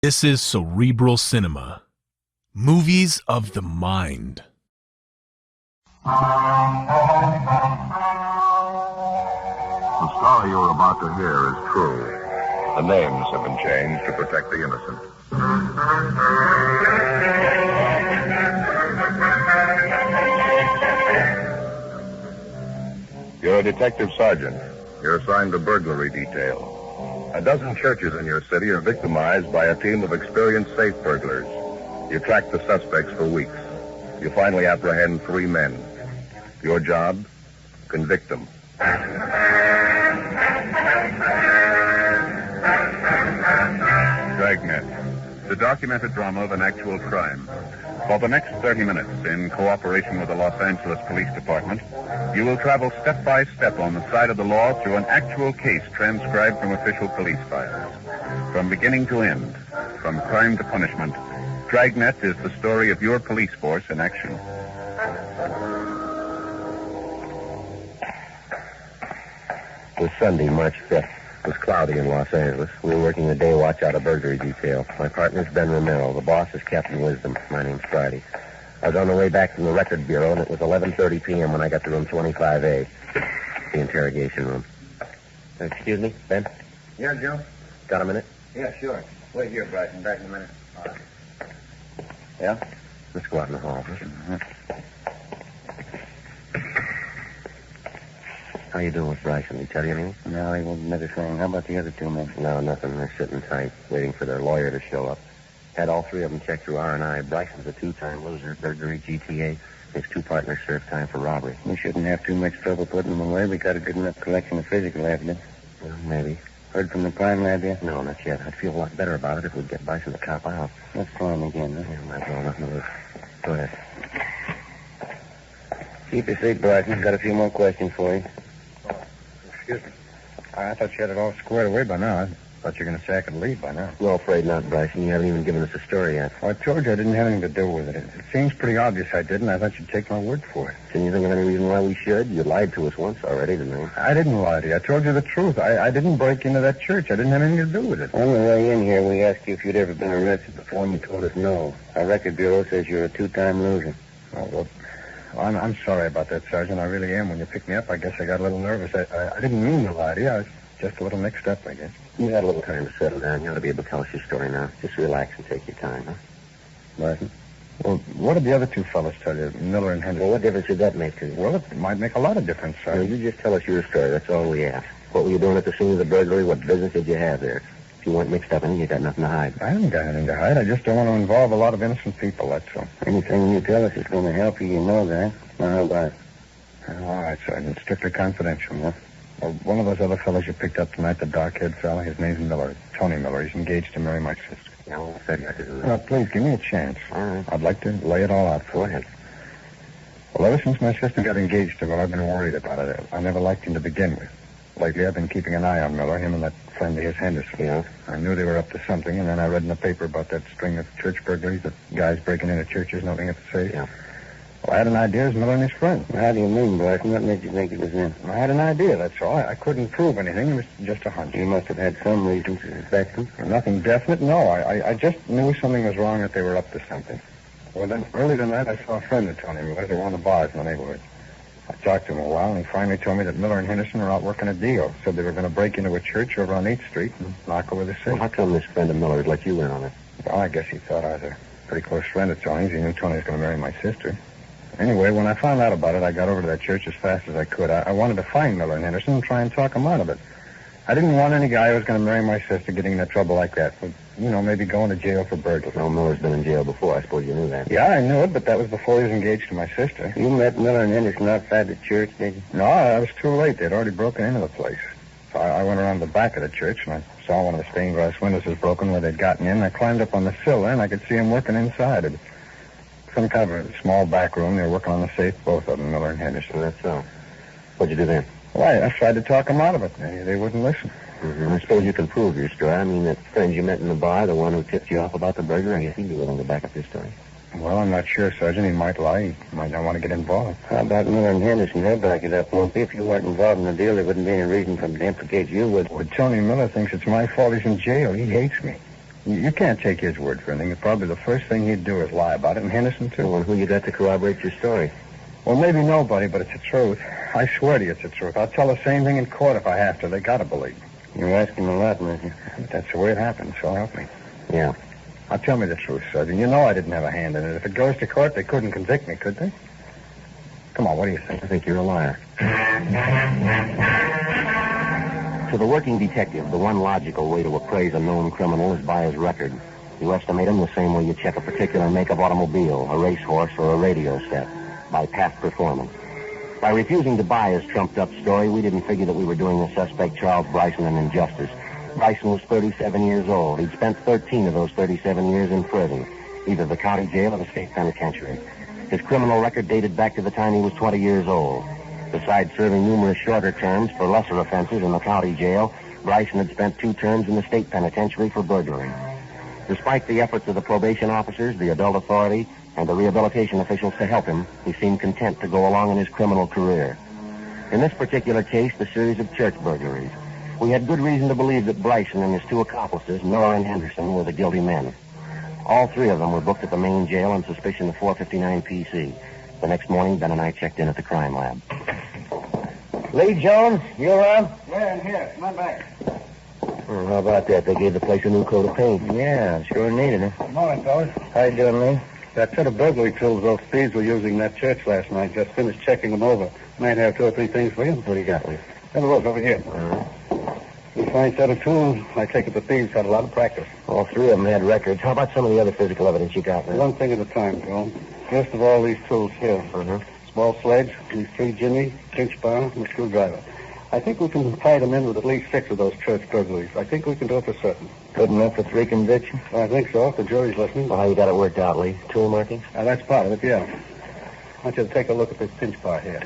This is Cerebral Cinema. Movies of the mind. The story you're about to hear is true. The names have been changed to protect the innocent. You're a detective sergeant. You're assigned to burglary detail. A dozen churches in your city are victimized by a team of experienced safe burglars. You track the suspects for weeks. You finally apprehend 3 men. Your job? Convict them. Dragnet, the documented drama of an actual crime. For the next 30 minutes, in cooperation with the Los Angeles Police Department, you will travel step by step on the side of the law through an actual case transcribed from official police files. From beginning to end, from crime to punishment, Dragnet is the story of your police force in action. It was Sunday, March 5th. It was cloudy in Los Angeles. We were working the day watch out of burglary detail. My partner's Ben Romero. The boss is Captain Wisdom. My name's Friday. I was on the way back from the record bureau, and it was 11:30 p.m. when I got to room 25A, the interrogation room. Excuse me, Ben? Yeah, Joe? Got a minute? Yeah, sure. Wait here, Bryson. Back in a minute. All right. Yeah? Let's go out in the hall. How you doing with Bryson? Did he tell you anything? No, he won't admit a thing. How about the other 2 men? No, nothing. They're sitting tight, waiting for their lawyer to show up. Had all 3 of them checked through R&I. Bryson's a 2-time loser, burglary, GTA. His 2 partners served time for robbery. We shouldn't have too much trouble putting them away. We got a good enough collection of physical evidence. Well, maybe. Heard from the crime lab yet? No, not yet. I'd feel a lot better about it if we'd get Bryson to cop out. Let's try him again, huh? Yeah, might as well. Nothing to lose. Go ahead. Keep your seat, Bryson. Got a few more questions for you. Excuse me. I thought you had it all squared away by now. I thought you were going to say I could leave by now. No, afraid not, Bryson. You haven't even given us a story yet. Well, I told you I didn't have anything to do with it. It seems pretty obvious I did, and I thought you'd take my word for it. Can you think of any reason why we should? You lied to us once already, didn't you? I didn't lie to you. I told you the truth. I didn't break into that church. I didn't have anything to do with it. On the way in here, we asked you if you'd ever been arrested before, and you told us no. Our record bureau says you're a 2-time loser. Oh, well, I'm sorry about that, Sergeant. I really am. When you picked me up, I guess I got a little nervous. I didn't mean to lie to you. I was just a little mixed up, I guess. You had a little time to settle down. You ought to be able to tell us your story now. Just relax and take your time, huh? Bryson? Well, what did the other 2 fellas tell you, Miller and Henderson? Well, what difference did that make to you? Well, it might make a lot of difference, Sergeant. You just tell us your story. That's all we ask. What were you doing at the scene of the burglary? What business did you have there? If you weren't mixed up in it, you got nothing to hide. I haven't got anything to hide. I just don't want to involve a lot of innocent people, that's all. Anything you tell us is going to help you, you know that. Now, how about it? All right, Sergeant. Strictly confidential, huh? Well, one of those other fellows you picked up tonight, the dark-haired fella, his name's Miller. Tony Miller. He's engaged to marry my sister. Yeah, well, I said you had to do that. Now, please, give me a chance. All right. I'd like to lay it all out for you. Go ahead. Well, ever since my sister got engaged to Miller, I've been worried about it. I never liked him to begin with. Lately, I've been keeping an eye on Miller, him and that friend of his, Henderson. Yeah? I knew they were up to something, and then I read in the paper about that string of church burglaries, that guys breaking into churches, nothing at the safe. Yeah. Well, I had an idea it was Miller and his friend. How do you mean, Bryson? What made you think it was him? I had an idea, that's all. I couldn't prove anything. It was just a hunch. You must have had some reason to suspect him. Nothing definite, no. I just knew something was wrong, that they were up to something. Well, then, early tonight, I saw a friend of Tony Miller. They were on the bars in the neighborhood. I talked to him a while, and he finally told me that Miller and Henderson were out working a deal. Said they were going to break into a church over on 8th Street and knock over the safe. Well, how come this friend of Miller's let you in on it? Well, I guess he thought I was a pretty close friend of Tony's. He knew Tony was going to marry my sister. Anyway, when I found out about it, I got over to that church as fast as I could. I wanted to find Miller and Henderson and try and talk them out of it. I didn't want any guy who was going to marry my sister getting into trouble like that. But, maybe going to jail for burglary. No, Miller's been in jail before. I suppose you knew that. Yeah, I knew it, but that was before he was engaged to my sister. You met Miller and Henderson outside the church, did you? No, I was too late. They'd already broken into the place. So I went around the back of the church, and I saw one of the stained glass windows was broken where they'd gotten in. I climbed up on the sill there, and I could see them working inside. It was some kind of a small back room. They were working on the safe, both of them, Miller and Henderson. That's so. What'd you do then? Well, I tried to talk them out of it. They wouldn't listen. Mm-hmm. I suppose you can prove your story. I mean, that friend you met in the bar, the one who tipped you off about the burger, I guess he'd be willing to back up your story. Well, I'm not sure, Sergeant. He might lie. He might not want to get involved. How about Miller and Henderson? They'll back it up, won't they? If you weren't involved in the deal, there wouldn't be any reason for them to implicate you, would Well, Tony Miller thinks it's my fault he's in jail. He hates me. You can't take his word for anything. Probably the first thing he'd do is lie about it, and Henderson, too. Well, and who you got to corroborate your story? Well, maybe nobody, but it's the truth. I swear to you it's the truth. I'll tell the same thing in court if I have to. They gotta believe me. You're asking a lot, Matthew. That's the way it happened, so help me. Yeah. Now, tell me the truth, Sergeant. You know I didn't have a hand in it. If it goes to court, they couldn't convict me, could they? Come on, what do you think? I think you're a liar. To the working detective, the one logical way to appraise a known criminal is by his record. You estimate him the same way you check a particular make of automobile, a racehorse, or a radio set, by past performance. By refusing to buy his trumped-up story, we didn't figure that we were doing the suspect Charles Bryson an injustice. Bryson was 37 years old. He'd spent 13 of those 37 years in prison, either the county jail or the state penitentiary. His criminal record dated back to the time he was 20 years old. Besides serving numerous shorter terms for lesser offenses in the county jail, Bryson had spent 2 terms in the state penitentiary for burglary. Despite the efforts of the probation officers, the adult authority, and the rehabilitation officials to help him, he seemed content to go along in his criminal career. In this particular case, the series of church burglaries, we had good reason to believe that Bryson and his 2 accomplices, Miller and Henderson, were the guilty men. All 3 of them were booked at the main jail on suspicion of 459 PC. The next morning, Ben and I checked in at the crime lab. Lee Jones, you around? Yeah, I'm here. Come on back. Well, how about that? They gave the place a new coat of paint. Yeah, sure needed it. Good morning, fellas. How you doing, Lee? That set of burglary tools those thieves were using in that church last night. Just finished checking them over. Might have 2 or 3 things for you. What do you got, Lee? Have a look over here. This fine set of tools, I take it the thieves had a lot of practice. All 3 of them had records. How about some of the other physical evidence you got, man? One thing at a time, Joe. First of all, these tools here. Small sledge, these 3 jimmy, pinch bar, and a screwdriver. I think we can tie them in with at least 6 of those church burglaries. I think we can do it for certain. Good enough for 3 convictions? I think so, if the jury's listening. Well, how you got it worked out, Lee? Tool markings? That's part of it, yeah. I want you to take a look at this pinch bar here.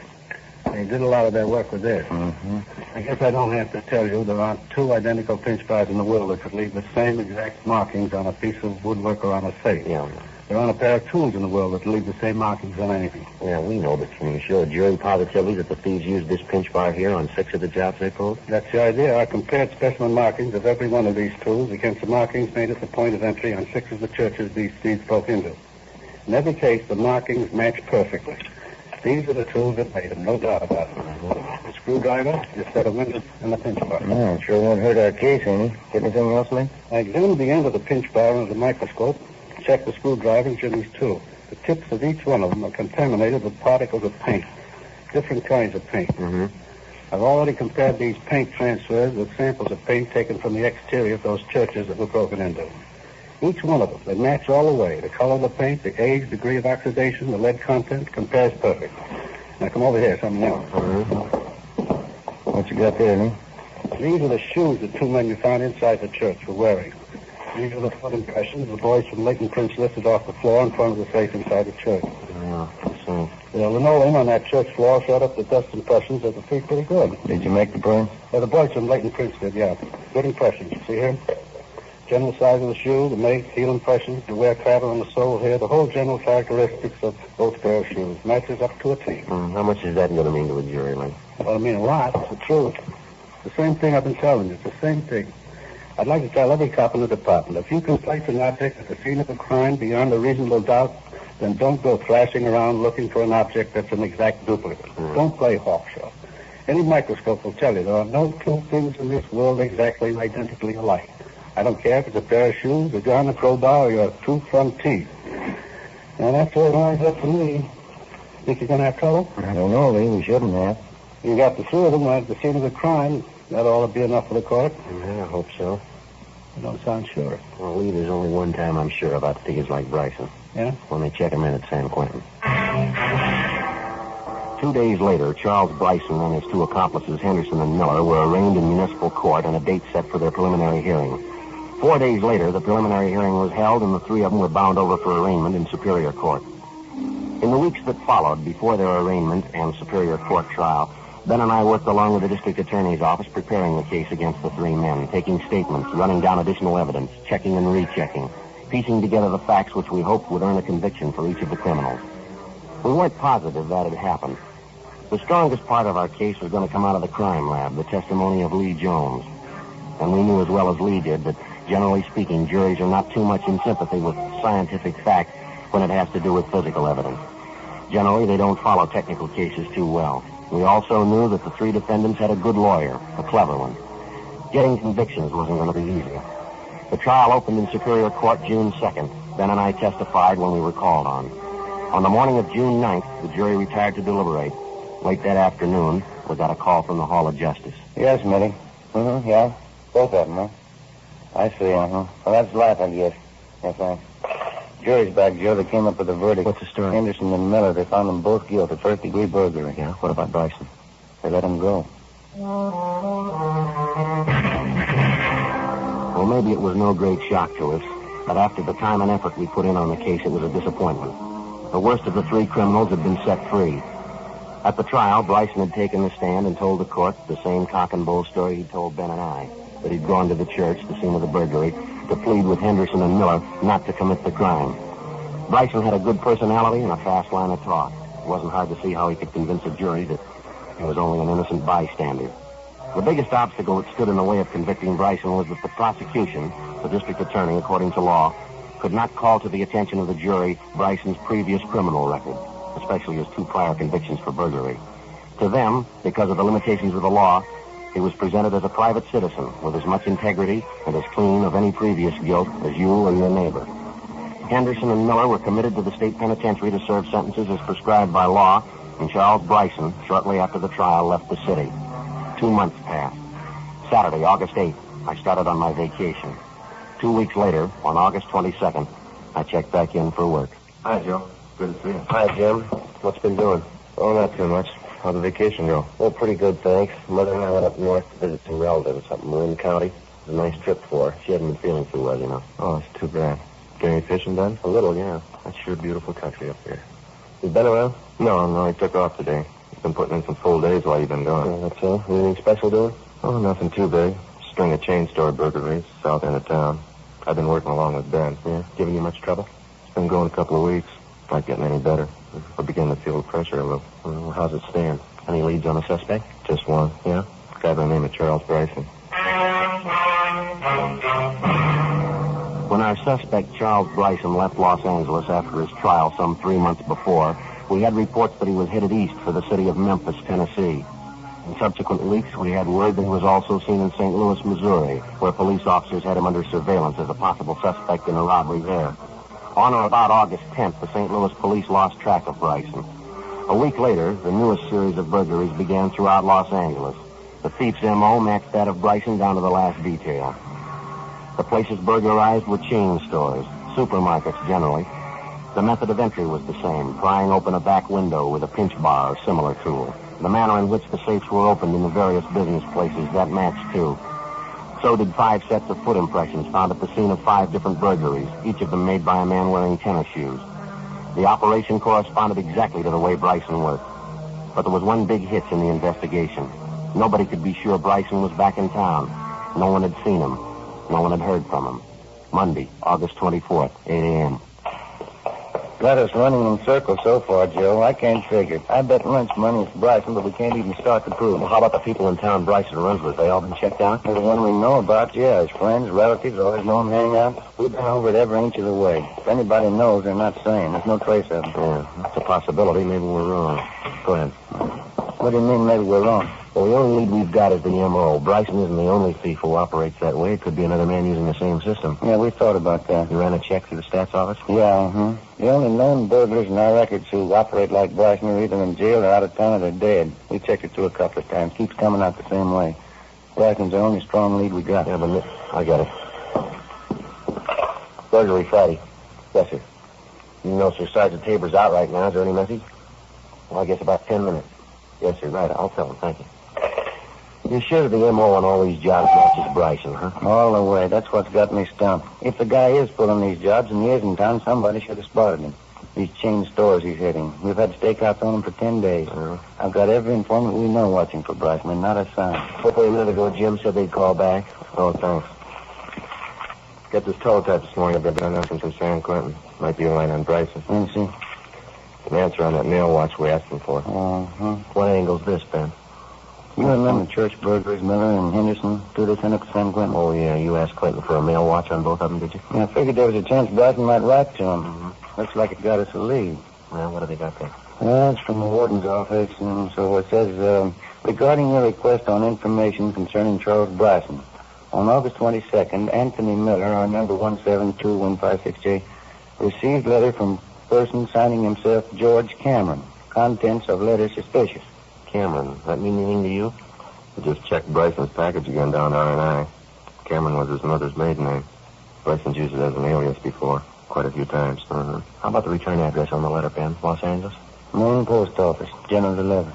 They did a lot of their work with this. I guess I don't have to tell you there aren't 2 identical pinch bars in the world that could leave the same exact markings on a piece of woodwork or on a safe. Yeah. There aren't a pair of tools in the world that leave the same markings on anything. Yeah, we know, but can you show a jury positively that the thieves used this pinch bar here on 6 of the jobs they pulled? That's the idea. I compared specimen markings of every one of these tools against the markings made at the point of entry on 6 of the churches these thieves broke into. In every case, the markings match perfectly. These are the tools that made them, no doubt about it. The screwdriver, the set of windows, and the pinch bar. Yeah, sure won't hurt our case, any. Get anything else, Lee? I examined the end of the pinch bar under the microscope, checked the screwdriver and jimmys, too. The tips of each one of them are contaminated with particles of paint, different kinds of paint. I've already compared these paint transfers with samples of paint taken from the exterior of those churches that were broken into. Each one of them, they match all the way. The color of the paint, the age, degree of oxidation, the lead content, compares perfect. Now, come over here, something else. What you got there, Lee? These are the shoes the 2 men you found inside the church were wearing. These are the foot impressions the boys from Leighton Prince lifted off the floor in front of the safe inside the church. Yeah, so... The linoleum on that church floor showed up the dust impressions of the feet pretty good. Did you make the prints? The boys from Leighton Prince did, yeah. Good impressions. See here? General size of the shoe, the make, heel impressions, the wear pattern on the sole here, the whole general characteristics of both pair of shoes. Matches up to a T. How much is that going to mean to a jury, Lee? Well, I mean a lot. It's the truth. The same thing I've been telling you. It's the same thing. I'd like to tell every cop in the department, if you can place an object at the scene of a crime beyond a reasonable doubt, then don't go thrashing around looking for an object that's an exact duplicate. Don't play hawkshaw. Any microscope will tell you there are no 2 things in this world exactly identically alike. I don't care if it's a pair of shoes, a gun, a crowbar, or your 2 front teeth. Now, that's all lines up for me. Think you're going to have trouble? I don't know, Lee. We shouldn't have. You got the 3 of them right at the scene of the crime. That ought to be enough for the court. Yeah, I hope so. You don't sound sure. Well, Lee, there's only one time I'm sure about thieves like Bryson. Yeah? When they check him in at San Quentin. 2 days later, Charles Bryson and his 2 accomplices, Henderson and Miller, were arraigned in municipal court on a date set for their preliminary hearing. 4 days later, the preliminary hearing was held, and the 3 of them were bound over for arraignment in Superior Court. In the weeks that followed, before their arraignment and Superior Court trial, Ben and I worked along with the district attorney's office preparing the case against the 3 men, taking statements, running down additional evidence, checking and rechecking, piecing together the facts which we hoped would earn a conviction for each of the criminals. We weren't positive that had happened. The strongest part of our case was going to come out of the crime lab, the testimony of Lee Jones. And we knew as well as Lee did that Generally speaking, juries are not too much in sympathy with scientific fact when it has to do with physical evidence. Generally, they don't follow technical cases too well. We also knew that the three defendants had a good lawyer, a clever one. Getting convictions wasn't going to be easy. The trial opened in Superior Court June 2nd. Ben and I testified when we were called on. On the morning of June 9th, the jury retired to deliberate. Late that afternoon, we got a call from the Hall of Justice. Yes, Mitty. Yeah. Both of them, huh? I see, Well, that's life, I guess. Yeah, thanks. Jury's back, Joe. They came up with a verdict. What's the story? Henderson and Miller, they found them both guilty, first-degree burglary. Yeah, what about Bryson? They let him go. Well, maybe it was no great shock to us, but after the time and effort we put in on the case, it was a disappointment. The worst of the three criminals had been set free. At the trial, Bryson had taken the stand and told the court the same cock and bull story he'd told Ben and I, that he'd gone to the church, the scene of the burglary, to plead with Henderson and Miller not to commit the crime. Bryson had a good personality and a fast line of talk. It wasn't hard to see how he could convince a jury that he was only an innocent bystander. The biggest obstacle that stood in the way of convicting Bryson was that the prosecution, the district attorney, according to law, could not call to the attention of the jury Bryson's previous criminal record, especially his 2 prior convictions for burglary. To them, because of the limitations of the law, he was presented as a private citizen with as much integrity and as clean of any previous guilt as you or your neighbor. Henderson and Miller were committed to the state penitentiary to serve sentences as prescribed by law, and Charles Bryson, shortly after the trial, left the city. 2 months passed. Saturday, August 8th, I started on my vacation. 2 weeks later, on August 22nd, I checked back in for work. Hi, Joe. Good to see you. Hi, Jim. What's been doing? Oh, not too much. How'd the vacation go? Well, pretty good, thanks. Mother and I went up north to visit some relatives up in Marin County. It was a nice trip for her. She hadn't been feeling too well, you know. Oh, it's too bad. Get any fishing done? A little, yeah. That's sure beautiful country up here. You been around? No, he took off today. He's been putting in some full days while you've been gone. Yeah, that's all. Anything special doing? Oh, nothing too big. String of chain store burglaries, south end of town. I've been working along with Ben. Yeah. Giving you much trouble? It's been going a couple of weeks. Not getting any better. We're beginning to feel the pressure a little. Well, how's it stand? Any leads on the suspect? Just one. Yeah? A guy by the name of Charles Bryson. When our suspect, Charles Bryson, left Los Angeles after his trial some 3 months before, we had reports that he was headed east for the city of Memphis, Tennessee. In subsequent weeks, we had word that he was also seen in St. Louis, Missouri, where police officers had him under surveillance as a possible suspect in a robbery there. On or about August 10th, the St. Louis police lost track of Bryson. A week later, the newest series of burglaries began throughout Los Angeles. The thief's M.O. matched that of Bryson down to the last detail. The places burglarized were chain stores, supermarkets generally. The method of entry was the same, prying open a back window with a pinch bar or similar tool. The manner in which the safes were opened in the various business places, that matched too. So did 5 sets of foot impressions found at the scene of 5 different burglaries, each of them made by a man wearing tennis shoes. The operation corresponded exactly to the way Bryson worked. But there was one big hitch in the investigation. Nobody could be sure Bryson was back in town. No one had seen him. No one had heard from him. Monday, August 24th, 8 a.m. Got us running in circles so far, Joe. I can't figure it. I bet lunch money is Bryson, but we can't even start to prove Well, it. how about the people in town Bryson runs with? They all been checked out? The one we know about, yeah. His friends, relatives, always know him hanging out. We've been over it every inch of the way. If anybody knows, they're not saying. There's no trace of them. Yeah, that's a possibility. Maybe we're wrong. Go ahead. What do you mean maybe we're wrong? Well, the only lead we've got is the M.O. Bryson isn't the only thief who operates that way. It could be another man using the same system. Yeah, we thought about that. You ran a check through the stats office? Yeah, The only known burglars in our records who operate like Bryson are either in jail or out of town or they're dead. We checked it through a couple of times. Keeps coming out the same way. Bryson's the only strong lead we got. Yeah, but I got it. Burglary Friday. Yes, sir. You know, Sir Sergeant Tabor's out right now. Is there any message? Well, I guess about 10 minutes. Yes, sir. Right. I'll tell him. Thank you. You're sure the M.O. on all these jobs matches Bryson, huh? All the way. That's what's got me stumped. If the guy is pulling these jobs and he is in town, somebody should have spotted him. These chain stores he's hitting. We've had stakeouts on him for 10 days. I've got every informant we know watching for Bryson, and not a sign. Hopefully a minute ago, Jim said they'd call back. Oh, thanks. Got this teletype this morning. I've got nothing from San Quentin. Might be a line on Bryson. Let me see. An answer on that mail watch we asked him for. What angle's this, Ben? You remember church burglaries, Miller and Henderson, do this in at San Quentin? Oh, yeah. You asked Clinton for a mail watch on both of them, did you? Yeah, I figured there was a chance Bryson might write to him. Looks like it got us a lead. Well, what have they got there? Well, it's from the warden's office, and so it says, regarding your request on information concerning Charles Bryson, on August 22nd, Anthony Miller, our number 172156J, received letter from person signing himself George Cameron. Contents of letter suspicious. Cameron. That mean anything to you? I just checked Bryson's package again down at R&I. Cameron was his mother's maiden name. Bryson's used it as an alias before, quite a few times. How about the return address on the letter, Ben? Los Angeles? Main post office, general delivery.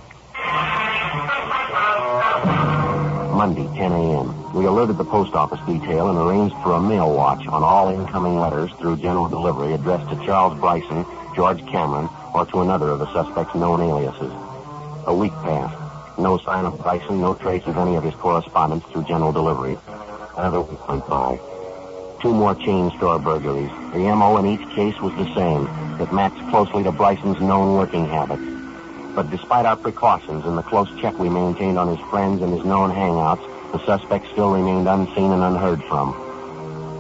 Monday, 10 a.m. We alerted the post office detail and arranged for a mail watch on all incoming letters through general delivery addressed to Charles Bryson, George Cameron, or to another of the suspect's known aliases. A week passed. No sign of Bryson, no trace of any of his correspondence through general delivery. Another week went by. 2 more chain store burglaries. The M.O. in each case was the same. It matched closely to Bryson's known working habits. But despite our precautions and the close check we maintained on his friends and his known hangouts, the suspect still remained unseen and unheard from.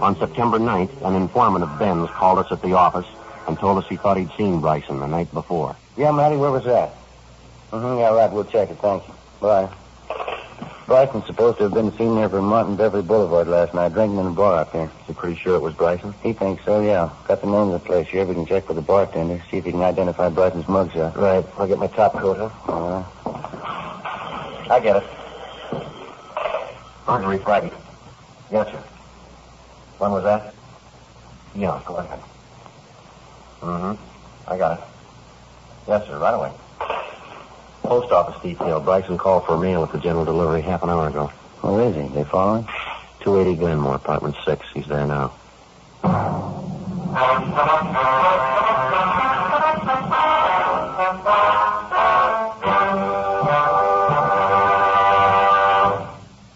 On September 9th, an informant of Ben's called us at the office and told us he thought he'd seen Bryson the night before. Yeah, Matty, where was that? Yeah, right, we'll check it, thank you. Bye. Bryson's supposed to have been seen there from Martin Beverly Boulevard last night, drinking in a bar up there. Is he pretty sure it was Bryson? He thinks so, yeah. Got the name of the place here. We can check with the bartender, see if he can identify Bryson's mugshot. Right. I'll get my top coat, huh? All right. I get it. Burglary Friday. Yes, sir. When was that? Yeah, go ahead. I got it. Yes, sir, right away. Post office detail. Bryson called for mail at the general delivery half an hour ago. Where is he? They following? 280 Glenmore, apartment 6. He's there now.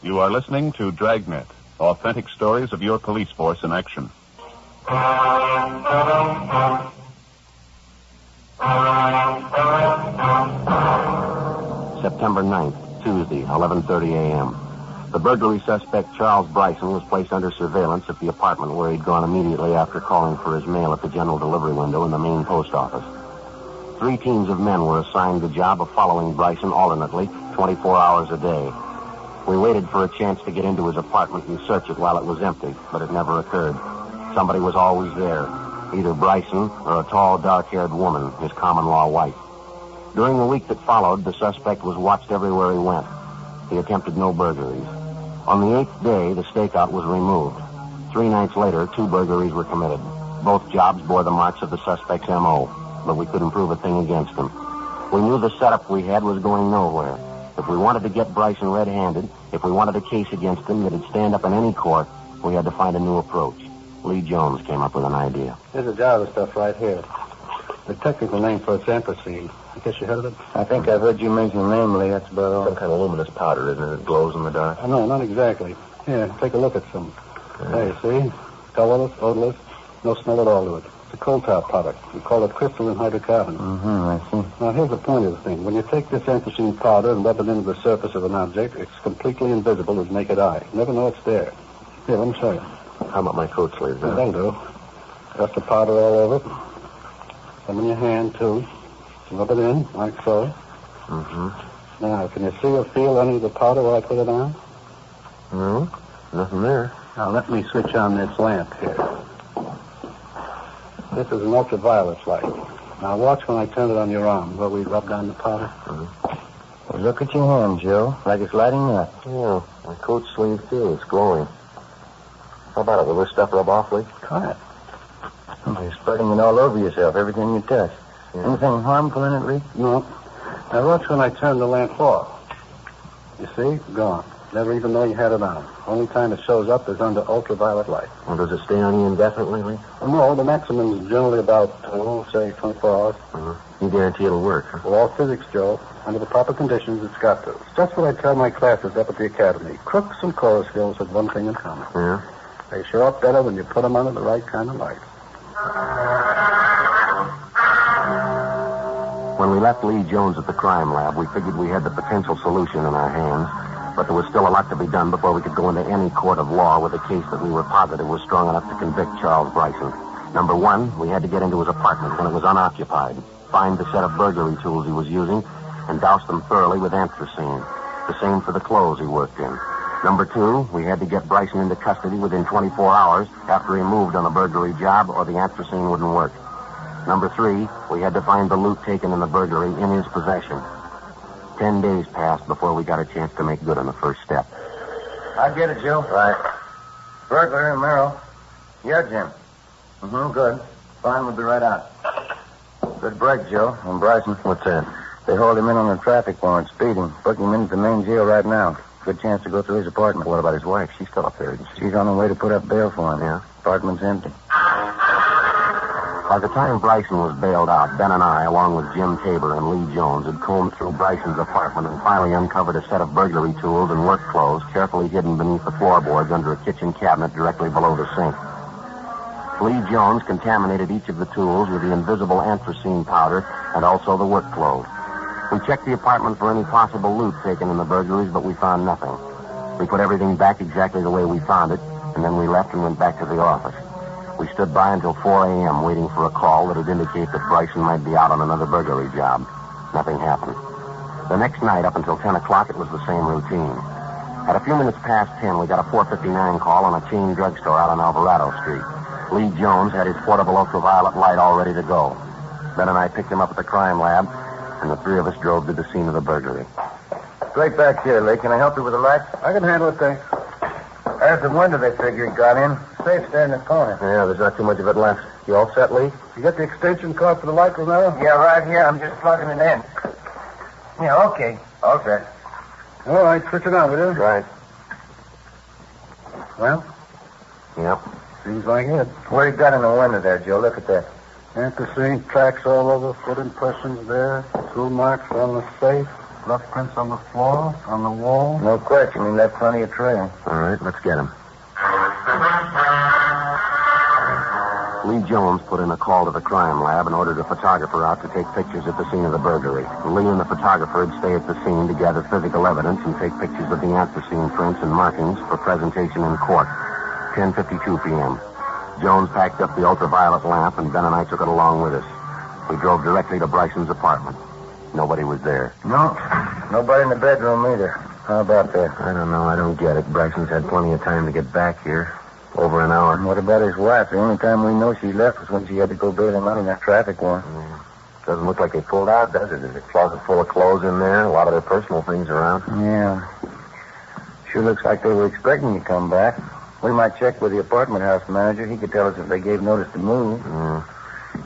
You are listening to Dragnet, authentic stories of your police force in action. September 9th, Tuesday, 11:30 a.m. The burglary suspect, Charles Bryson, was placed under surveillance at the apartment where he'd gone immediately after calling for his mail at the general delivery window in the main post office. 3 teams of men were assigned the job of following Bryson alternately, 24 hours a day. We waited for a chance to get into his apartment and search it while it was empty, but it never occurred. Somebody was always there, either Bryson or a tall, dark-haired woman, his common-law wife. During the week that followed, the suspect was watched everywhere he went. He attempted no burglaries. On the 8th day, the stakeout was removed. 3 nights later, 2 burglaries were committed. Both jobs bore the marks of the suspect's M.O., but we couldn't prove a thing against him. We knew the setup we had was going nowhere. If we wanted to get Bryson red-handed, if we wanted a case against him that'd stand up in any court, we had to find a new approach. Lee Jones came up with an idea. There's a jar of stuff right here. The technical name for it's Anthracene. I guess you heard of it? I think I've heard you mention the name, Lee. That's about all. Some kind of luminous powder, isn't it? It glows in the dark. No, not exactly. Here, take a look at some. There, you see? Colorless, odorless, no smell at all to it. It's a coal-tar product. We call it crystalline hydrocarbon. I see. Now, here's the point of the thing. When you take this anthracene powder and rub it into the surface of an object, it's completely invisible to the naked eye. You never know it's there. Here, let me show you. How about my coat sleeves? Yeah, that'll do. Got the powder all over it. Some in your hand, too. Rub it in, like so. Now, can you see or feel any of the powder where I put it on? No, nothing there. Now, let me switch on this lamp here. This is an ultraviolet light. Now, watch when I turn it on your arm where we rubbed on the powder. Well, look at your hand, Joe. Like it's lighting up. Yeah, my coat sleeve, too. It's glowing. How about it? Will this stuff rub off, Lee? Try it. You're spreading it all over yourself, everything you touch. Yeah. Anything harmful in it, Lee? No. Now, watch when I turn the lamp off. You see? Gone. Never even know you had it on. Only time it shows up is under ultraviolet light. Well, does it stay on you indefinitely, Lee? Well, no, the maximum is generally about, say, 24 hours. You guarantee it'll work, huh? Well, all physics, Joe. Under the proper conditions, it's got to. It's just what I tell my classes up at the academy. Crooks and chorus girls have one thing in common. Yeah? They show up better when you put them under the right kind of light. When we left Lee Jones at the crime lab, we figured we had the potential solution in our hands, but there was still a lot to be done before we could go into any court of law with a case that we were positive was strong enough to convict Charles Bryson. Number one, we had to get into his apartment when it was unoccupied, find the set of burglary tools he was using, and douse them thoroughly with anthracene. The same for the clothes he worked in. Number two, we had to get Bryson into custody within 24 hours after he moved on a burglary job, or the anthracene wouldn't work. Number three, we had to find the loot taken in the burglary in his possession. 10 days passed before we got a chance to make good on the first step. I get it, Joe. Right. Burglary, Romero. Yeah, Jim. Good. Fine, we'll be right out. Good break, Joe. And Bryson. What's that? They hold him in on a traffic warrant, speeding. Booking him into the main jail right now. Good chance to go through his apartment. What about his wife? She's still up there, isn't she? She's on her way to put up bail for him. Yeah? Apartment's empty. By the time Bryson was bailed out, Ben and I, along with Jim Tabor and Lee Jones, had combed through Bryson's apartment and finally uncovered a set of burglary tools and work clothes carefully hidden beneath the floorboards under a kitchen cabinet directly below the sink. Lee Jones contaminated each of the tools with the invisible anthracene powder and also the work clothes. We checked the apartment for any possible loot taken in the burglaries, but we found nothing. We put everything back exactly the way we found it, and then we left and went back to the office. We stood by until 4 a.m. waiting for a call that would indicate that Bryson might be out on another burglary job. Nothing happened. The next night, up until 10 o'clock, it was the same routine. At a few minutes past 10, we got a 459 call on a chain drugstore out on Alvarado Street. Lee Jones had his portable ultraviolet light all ready to go. Ben and I picked him up at the crime lab, and the three of us drove to the scene of the burglary. Straight back here, Lee. Can I help you with the light? I can handle it, thanks. There's the window they figure he got in. Safe's there in the corner. Yeah, there's not too much of it left. You all set, Lee? You got the extension cord for the light, Romero? Yeah, right here. I'm just plugging it in. Yeah, okay. All set. All right, switch it on, will you? Right. Well, Yep. seems like it. What you got in the window there, Joe? Look at that. Anthracene tracks all over, foot impressions there, tool marks on the safe, rough prints on the floor, on the wall. No question. He left plenty of trail. All right, let's get him. Lee Jones put in a call to the crime lab and ordered a photographer out to take pictures at the scene of the burglary. Lee and the photographer would stay at the scene to gather physical evidence and take pictures of the anthracene prints and markings for presentation in court. 10:52 p.m. Jones packed up the ultraviolet lamp, and Ben and I took it along with us. We drove directly to Bryson's apartment. Nobody was there. No. Nobody in the bedroom either. How about that? I don't know. I don't get it. Bryson's had plenty of time to get back here. Over an hour. What about his wife? The only time we know she left was when she had to go bail him out on that traffic warrant. Doesn't look like they pulled out, does it? There's a closet full of clothes in there, a lot of their personal things around. Yeah. Sure looks like they were expecting you to come back. We might check with the apartment house manager. He could tell us if they gave notice to move.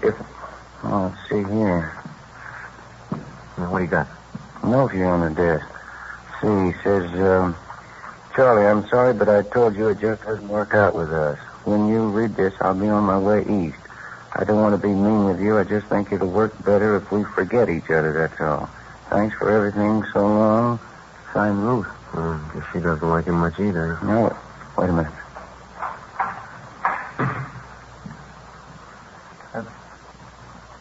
Let's see here. Now, what do you got? Note here on the desk. See, he says, Charlie, I'm sorry, but I told you it just doesn't work out with us. When you read this, I'll be on my way east. I don't want to be mean with you. I just think it'll work better if we forget each other, that's all. Thanks for everything so long. Signed, Ruth. Guess she doesn't like him much either. No, wait a minute.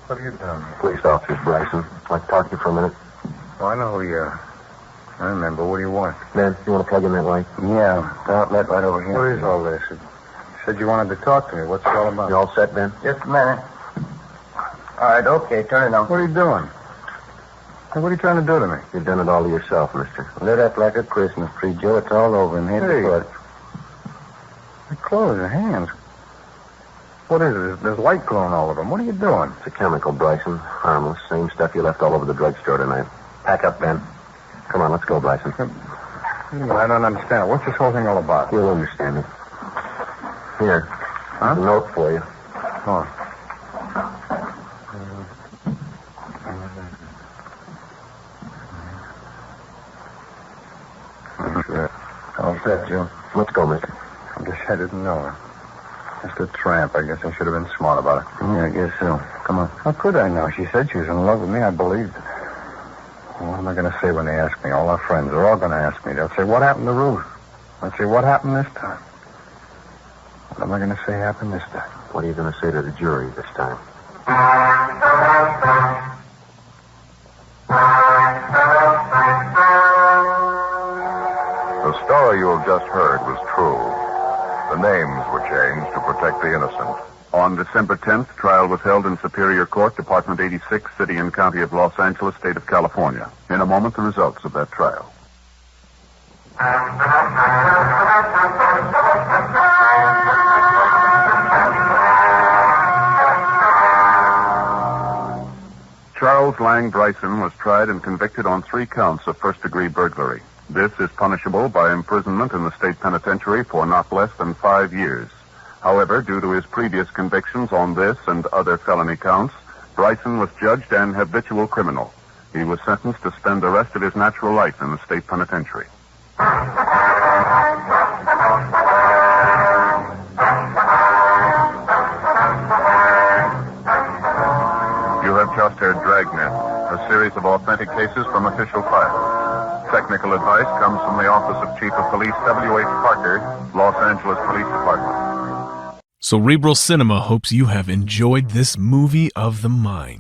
What are you doing? Police officers, Bryson. I'd like to talk to you for a minute. Oh, I know who you are. I remember. What do you want? Ben, you want to plug in that light? Yeah, the outlet right over here. What is all this? You said you wanted to talk to me. What's it all about? You all set, Ben? Just a minute. All right, okay, turn it on. What are you doing? Hey, what are you trying to do to me? You've done it all to yourself, mister. Lit up like a Christmas tree, Joe. It's all over him, head Hey. to foot. The clothes, your hands. What is it? There's light glowing all over them. What are you doing? It's a chemical, Bryson. Harmless. Same stuff you left all over the drugstore tonight. Pack up, Ben. Come on, let's go, Bryson. I don't understand it. What's this whole thing all about? You'll understand it. Here. Huh? A note for you. Oh. Sure. All set, Joe. Let's go, mister. I guess I didn't know. Just a tramp. I guess I should have been smart about it. Yeah, I guess so. Come on. How could I know? She said she was in love with me. I believed it. What am I going to say when they ask me? All our friends are all going to ask me. They'll say, what happened to Ruth? I'll say, what happened this time? What am I going to say happened this time? What are you going to say to the jury this time? story you have just heard was true. The names were changed to protect the innocent. On December 10th, trial was held in Superior Court, Department 86, City and County of Los Angeles, State of California. In a moment, the results of that trial. Charles Lang Bryson was tried and convicted on 3 counts of first-degree burglary. This is punishable by imprisonment in the state penitentiary for not less than 5 years. However, due to his previous convictions on this and other felony counts, Bryson was judged an habitual criminal. He was sentenced to spend the rest of his natural life in the state penitentiary. You have just heard Dragnet, a series of authentic cases from official files. Technical advice comes from the Office of Chief of Police W.H. Parker, Los Angeles Police Department. Cerebral Cinema hopes you have enjoyed this movie of the mind.